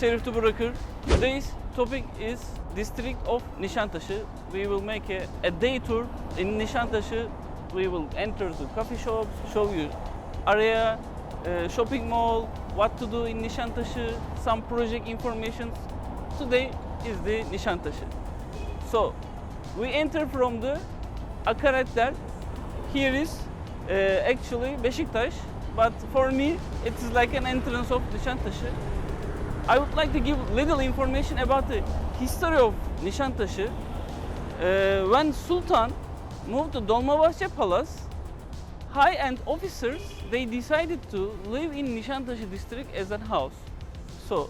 şerifte bırakır. Today's topic is District of Nişantaşı. We will make a day tour in Nişantaşı. We will enter the coffee shops, show you area, shopping mall, what to do in Nişantaşı, some project information. Today is the Nişantaşı. So, we enter from the Akaretler. Here is actually Beşiktaş, but for me it is like an entrance of Nişantaşı. I would like to give little information about the history of Nişantaşı. When Sultan moved to Dolmabahçe Palace, high-end officers, they decided to live in Nişantaşı district as a house. So,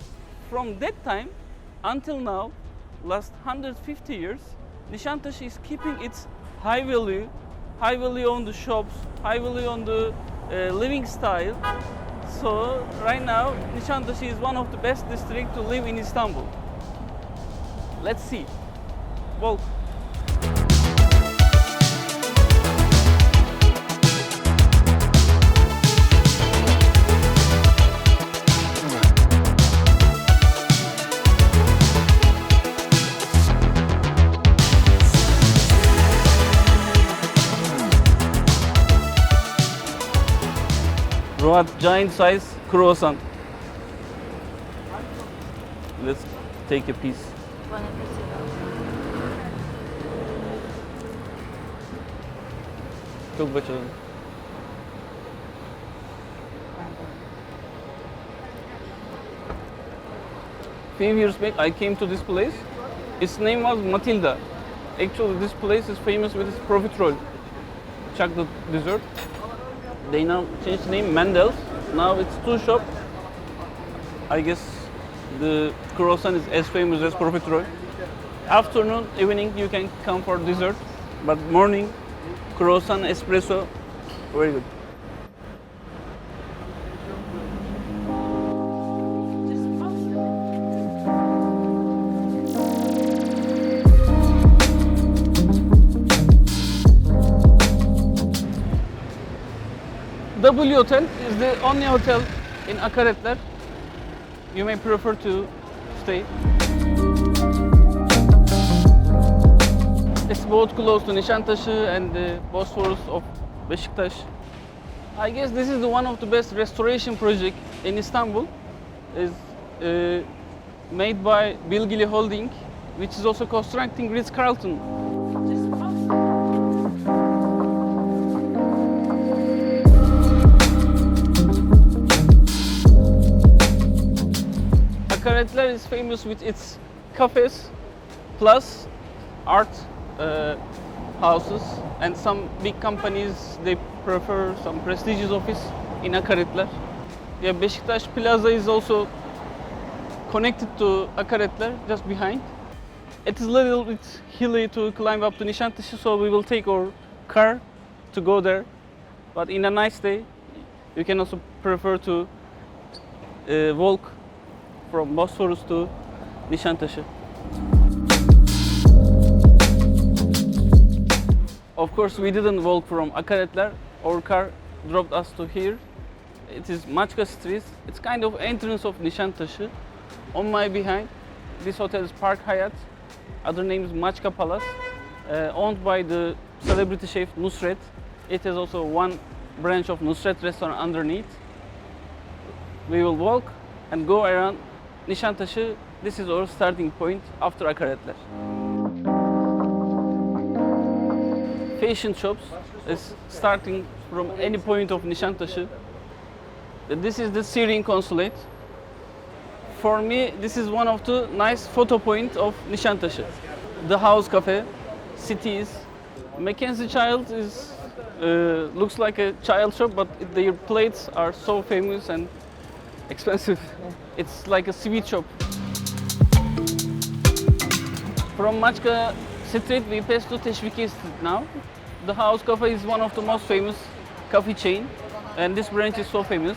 from that time until now, last 150 years, Nişantaşı is keeping its high value on the shops, high value on the living style. So, right now, Nişantaşı is one of the best districts to live in Istanbul. Let's see. Walk. What giant size croissant. Let's take a piece. Çok başarılı. Few years back I came to this place. Its name was Matilda. Actually this place is famous with its profiterole, chocolate dessert. They now changed the name Mendel's. Now it's two shop. I guess the croissant is as famous as profiterole. Afternoon, evening you can come for dessert, but morning croissant, espresso, very good. W Hotel is the only hotel in Akaretler you may prefer to stay. It's both close to Nişantaşı and the Bosphorus of Beşiktaş. I guess this is one of the best restoration project in Istanbul. Is made by Bilgili Holding, which is also constructing Ritz-Carlton. Akaretler is famous with its cafes, plus art houses, and some big companies they prefer some prestigious office in Akaretler. Yeah, Beşiktaş Plaza is also connected to Akaretler, just behind. It is a little bit hilly to climb up to Nişantaşı, so we will take our car to go there. But in a nice day, you can also prefer to walk from Bosphorus to Nişantaşı. Of course, we didn't walk from Akaretler. Our car dropped us to here. It is Maçka Street. It's kind of entrance of Nişantaşı. On my behind, this hotel is Park Hyatt. Other name is Maçka Palace, owned by the celebrity chef Nusret. It has also one branch of Nusret restaurant underneath. We will walk and go around Nişantaşı. This is our starting point after Akaretler. Fashion shops is starting from any point of Nişantaşı. This is the Syrian consulate. For me, this is one of the nice photo points of Nişantaşı. The House Cafe, cities. Mackenzie Child is looks like a child shop, but their plates are so famous and expensive. It's like a sweet shop. From Maçka Street, we pass to Teşvikiye Street now. The House Cafe is one of the most famous coffee chain, and this branch is so famous.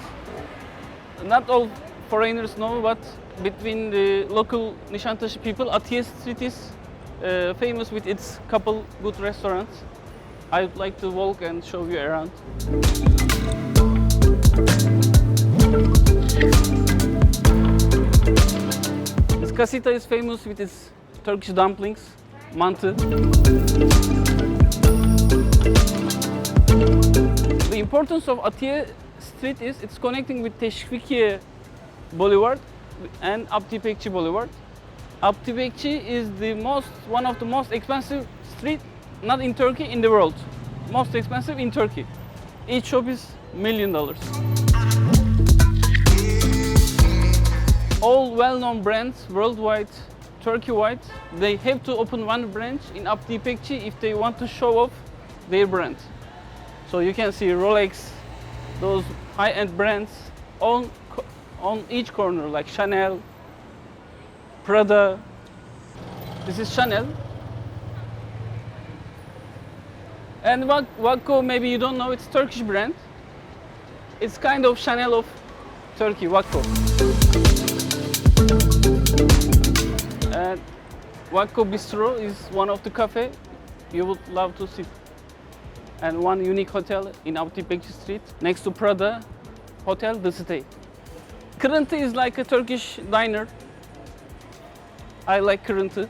Not all foreigners know, but between the local Nişantaşı people, Atiye Street is famous with its couple good restaurants. I would like to walk and show you around. Kasita is famous with its Turkish dumplings, mantı. The importance of Atiye Street is it's connecting with Teşvikiye Boulevard and Abdi İpekçi Boulevard. Abdi İpekçi is one of the most expensive street, not in Turkey, in the world. Most expensive in Turkey. Each shop is $1 million. All well-known brands worldwide, Turkey-wide, they have to open one branch in Abdi İpekçi if they want to show off their brand. So you can see Rolex, those high-end brands on each corner, like Chanel, Prada. This is Chanel. And Vakko, maybe you don't know, it's Turkish brand. It's kind of Chanel of Turkey, Vakko. And Vakko Bistro is one of the cafe you would love to see. And one unique hotel in Abdi İpekçi Street, next to Prada Hotel, The Stay. Kırıntı is like a Turkish diner. I like Kırıntı.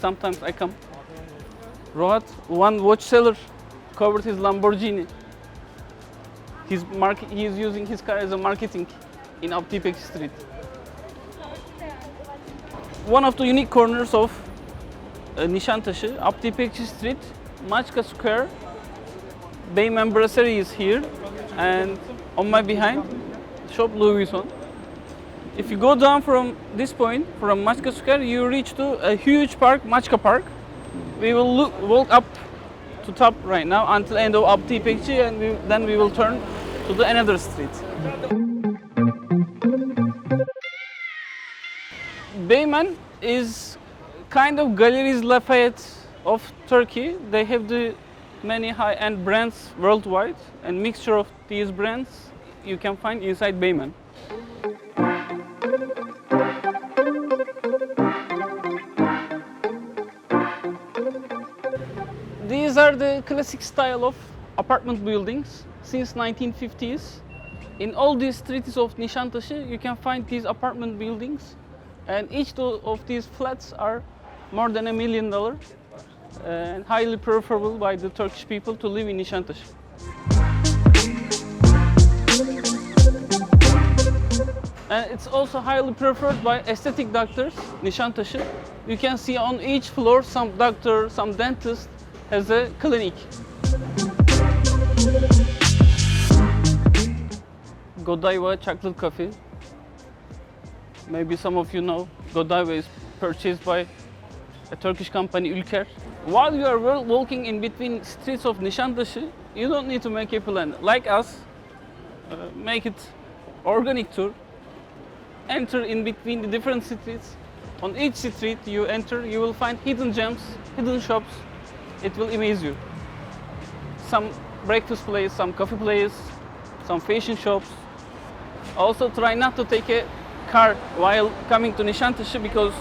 Sometimes I come. Rohat, one watch seller, covered his Lamborghini. He is using his car as a marketing in Abdi İpekçi Street. One of the unique corners of Nişantaşı, Abdi İpekçi Street, Maçka Square, Beymen Brasserie is here, and on my behind, shop Louis Vuitton. If you go down from this point, from Maçka Square, you reach to a huge park, Maçka Park. We will walk up to top right now until end of Abdi İpekçi, and then we will turn to another street. Beymen is kind of Galeries Lafayette of Turkey. They have the many high-end brands worldwide, and mixture of these brands you can find inside Beymen. These are the classic style of apartment buildings since 1950s. In all these streets of Nişantaşı, you can find these apartment buildings, and each of these flats are more than $1 million, and highly preferable by the Turkish people to live in Nişantaşı. And it's also highly preferred by aesthetic doctors, Nişantaşı. You can see on each floor some doctor, some dentist has a clinic. Godiva Chocolate Coffee. Maybe some of you know, Godiva is purchased by a Turkish company, Ülker. While you are walking in between streets of Nişantaşı, you don't need to make a plan. Like us, make it organic tour. Enter in between the different streets. On each street you enter, you will find hidden gems, hidden shops. It will amaze you. Some breakfast place, some coffee place, some fashion shops. Also try not to take a car while coming to Nişantaşı because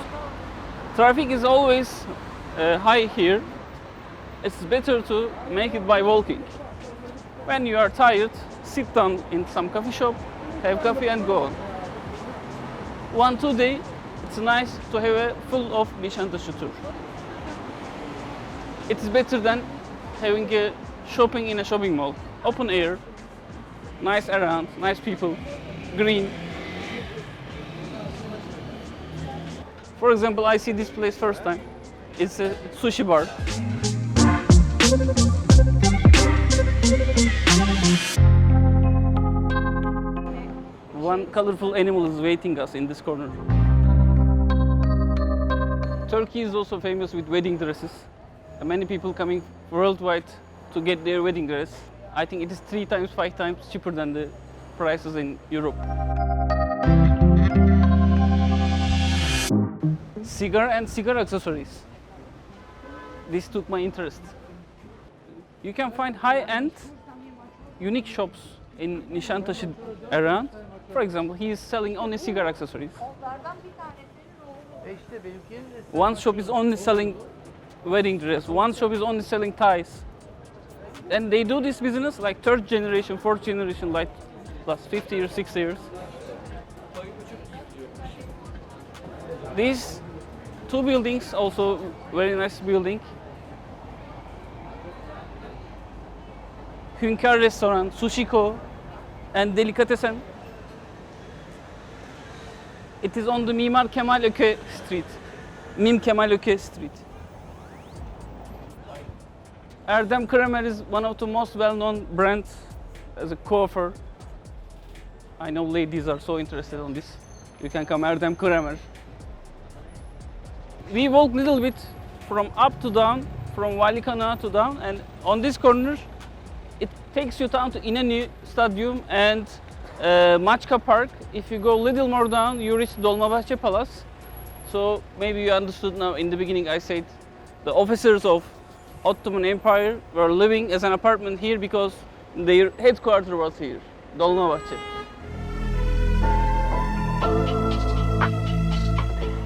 traffic is always high here. It's better to make it by walking. When you are tired, sit down in some coffee shop, have coffee and go on. 1-2 days, it's nice to have a full of Nişantaşı tour. It is better than having a shopping in a shopping mall. Open air, nice around, nice people, green. For example, I see this place first time. It's a sushi bar. One colorful animal is waiting us in this corner. Turkey is also famous with wedding dresses. Many people coming worldwide to get their wedding dress. I think it is 3 times, 5 times cheaper than the prices in Europe. Cigar and cigar accessories. This took my interest. You can find high-end, unique shops in Nişantaşı around. For example, he is selling only cigar accessories. One shop is only selling wedding dress. One shop is only selling ties. And they do this business like 3rd generation, 4th generation, like last 50 years, 60 years. These two buildings also very nice building. Hünkar Restaurant, Sushiko, and Delicatessen. It is on the Mimar Kemal Öke Street. Mim Kemal Öke Street. Erdem Kramer is one of the most well-known brands as a coiffeur. I know ladies are so interested on this. You can come Erdem Kramer. We walk a little bit from up to down, from Valikonağı to down, and on this corner it takes you down to İnönü Stadium and Maçka Park. If you go a little more down, you reach Dolmabahçe Palace. So maybe you understood now. In the beginning I said the officers of Ottoman Empire were living as an apartment here because their headquarters was here, Dolmabahçe.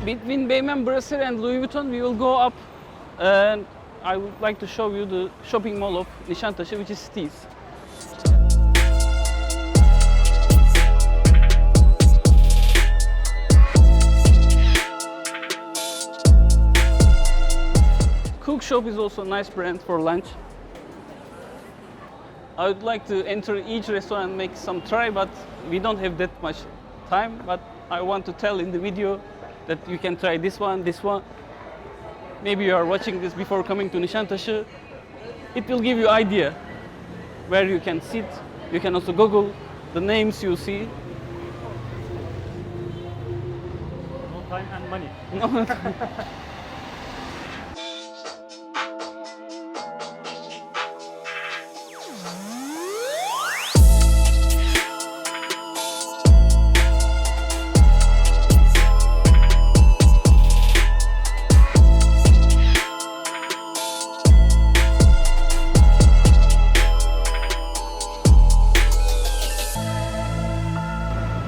Between Beymen Brasserie and Louis Vuitton, we will go up, and I would like to show you the shopping mall of Nişantaşı, which is Steez. Cook Shop is also a nice brand for lunch. I would like to enter each restaurant and make some try, but we don't have that much time. But I want to tell in the video that you can try this one, this one. Maybe you are watching this before coming to Nişantaşı. It will give you idea where you can sit. You can also Google the names you see. No time and money. No.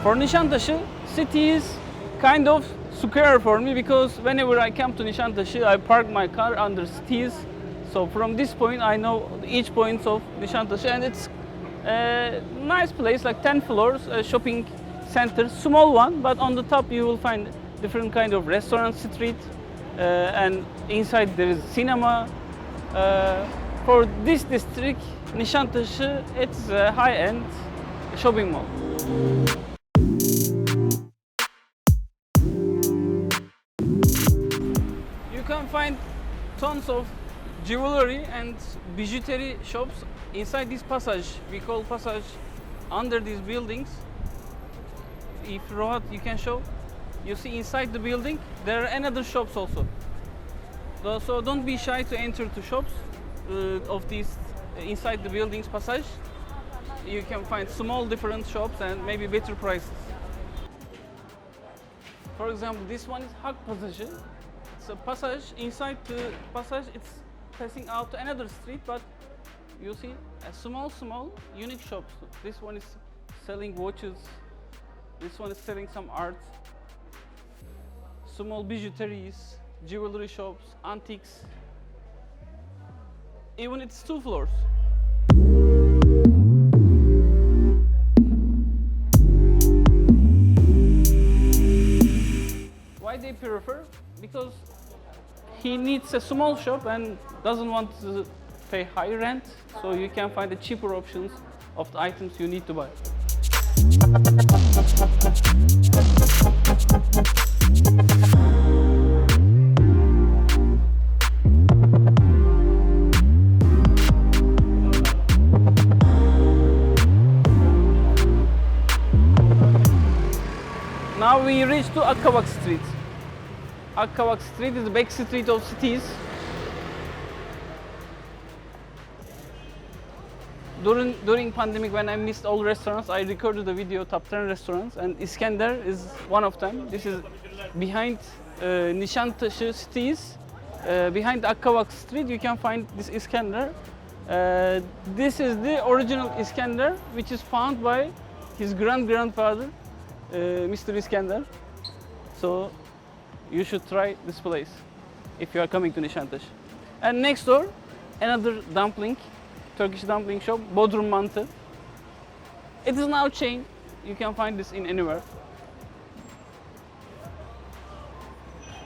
For Nişantaşı, city is kind of square for me because whenever I come to Nişantaşı, I park my car under Steez. So from this point, I know each point of Nişantaşı, and it's a nice place, like 10 floors, a shopping center, small one, but on the top you will find different kind of restaurant street, and inside there is cinema. For this district, Nişantaşı, it's a high-end shopping mall. You can find tons of jewelry and bijouterie shops inside this passage. We call passage under these buildings. If Rohat, you can show. You see inside the building there are another shops also. So don't be shy to enter to shops of these inside the buildings passage. You can find small different shops and maybe better prices. For example, this one is Halk Passage. It's a passage. Inside the passage, it's passing out to another street, but you see a small, unique shops. This one is selling watches. This one is selling some art. Small bijouteries, jewelry shops, antiques. Even it's 2 floors. Why they prefer? Because he needs a small shop and doesn't want to pay high rent, so you can find the cheaper options of the items you need to buy. Now we reach to Akkabak Street. Akkabak Street is the back street of cities. During pandemic, when I missed all restaurants, I recorded a video top 10 restaurants, and Iskender is one of them. This is behind Nişantaşı cities. Behind Akkabak Street, you can find this Iskender. This is the original Iskender, which is found by his grandfather, Mr. Iskender. So you should try this place if you are coming to Nişantaşı. And next door, another dumpling, Turkish dumpling shop, Bodrum Mantı. It is now chain. You can find this in anywhere.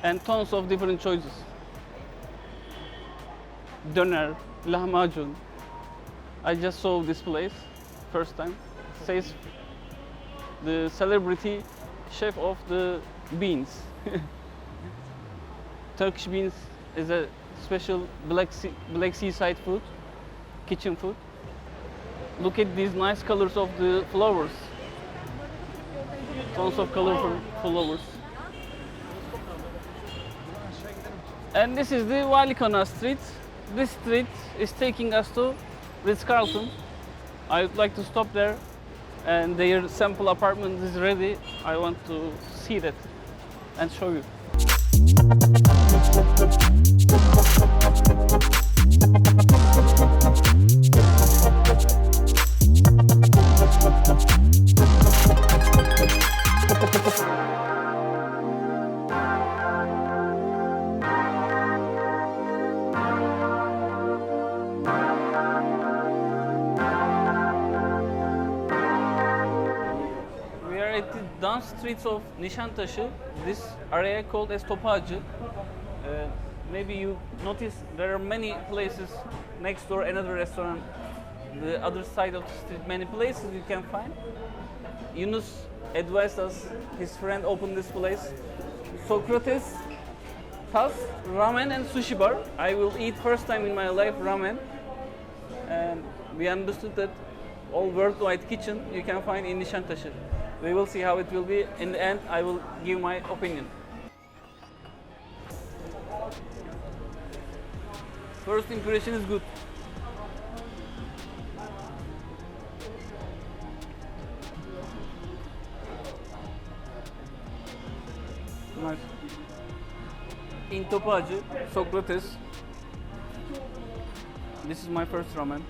and tons of different choices. Döner, lahmacun. I just saw this place first time. Says the celebrity chef of the beans. Turkish beans is a special Black Sea side food, kitchen food. Look at these nice colors of the flowers. Tons of colorful flowers. And this is the Valikonağı street. This street is taking us to Ritz-Carlton. I would like to stop there, and their sample apartment is ready. I want to see that and show you. We are at the down streets of Nişantaşı, this area called as Topağacı. Maybe you notice there are many places next door, another restaurant, the other side of the street, many places you can find. Yunus advised us, his friend opened this place, Socrates, Tas, ramen and sushi bar. I will eat first time in my life ramen. And we understood that all worldwide kitchen you can find in Nişantaşı. We will see how it will be. In the end, I will give my opinion. First impression is good. Nice. In Topağacı, Socrates. This is my first ramen.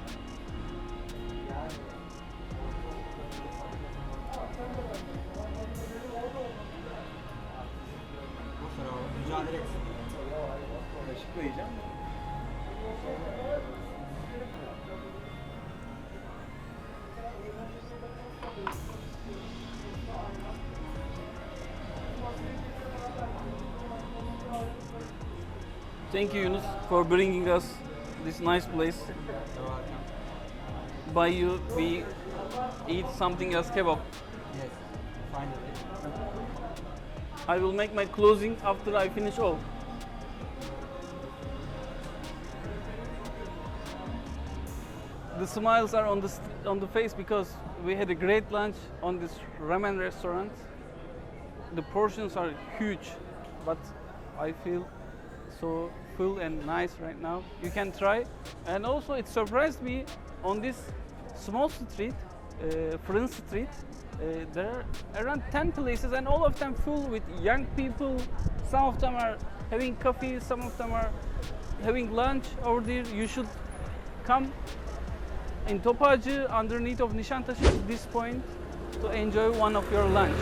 Thank you, Yunus, for bringing us this nice place. By you, we eat something else, kebab. Yes, finally. I will make my closing after I finish all. The smiles are on the face because we had a great lunch on this ramen restaurant. The portions are huge, but I feel so full and nice right now. You can try. And also it surprised me on this small street, Fırın Street. There are around 10 places and all of them full with young people. Some of them are having coffee, some of them are having lunch over there. You should come in Topağacı underneath of Nişantaşı at this point to enjoy one of your lunch.